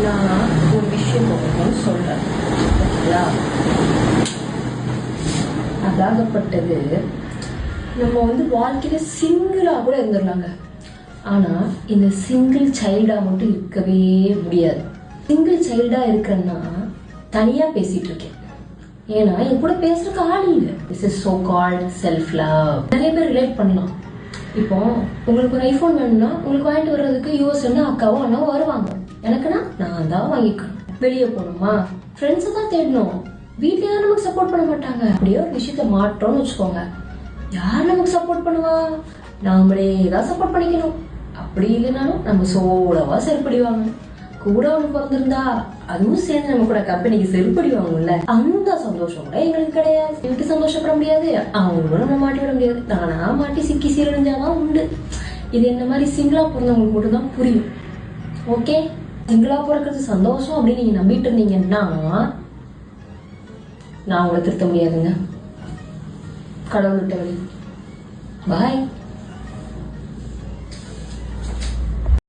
நான் ஒரு விஷயம் சொல்றேன். அதாகப்பட்டது நம்ம வாழ்க்கையில சிங்கிளா கூட இருந்துடலாங்க. ஆனா இந்த சிங்கிள் சைல்டா மட்டும் இருக்கவே முடியாது. சிங்கிள் சைல்டா இருக்கிறேன்னா தனியா பேசிட்டு இருக்கேன். ஏன்னா என் கூட பேசுறதுக்கு ஆள் இல்லை. This is so called self love. நிறைய பேர் ரிலேட் பண்ணலாம். இப்போ உங்களுக்கு ஒரு ஐபோன் வேணும்னா உங்களுக்கு வாங்கிட்டு வர்றதுக்கு யூஎஸ்ல அக்காவோ அண்ணாவோ வருவாங்க. எனக்குன்னா நான் தான் வாங்கிக்கணும். வெளியே போகணுமா ஃப்ரெண்ட்ஸை தான் தேடணும். வீட்டுல யாரும் நமக்கு சப்போர்ட் பண்ண மாட்டாங்க. அப்படியே ஒரு விஷயத்த மாற்றோம்னு வச்சுக்கோங்க, யார் நமக்கு சப்போர்ட் பண்ணுவா? நாமளே தான் சப்போர்ட் பண்ணிக்கணும். அப்படி இல்லைனாலும் நம்ம சோழவா செருப்படி வாங்கணும். கூட ஒண்ணு பிறந்திருந்தா அதுவும் சேர்ந்து நம்ம கூட கம்பெனிக்கு செருப்படி வாங்கும்ல, அந்த சந்தோஷம் கூட எங்களுக்கு கிடையாது. எனக்கு சந்தோஷப்பட முடியாது, அவங்களோட நம்ம மாட்டி விட முடியாது. நானா மாட்டி சிக்கி சீரழிஞ்சாதான் உண்டு. இது என்ன மாதிரி சிங்கிளா பிறந்தவங்களுக்கு மட்டும் தான் புரியும். ஓகே, சிங்கிளா பிறக்கிறது சந்தோஷம் அப்படின்னு நீங்க நம்பிட்டு இருந்தீங்கன்னா நான் உங்களை திருத்த முடியாதுங்க. கடவுள்கிட்ட வழி. பாய்.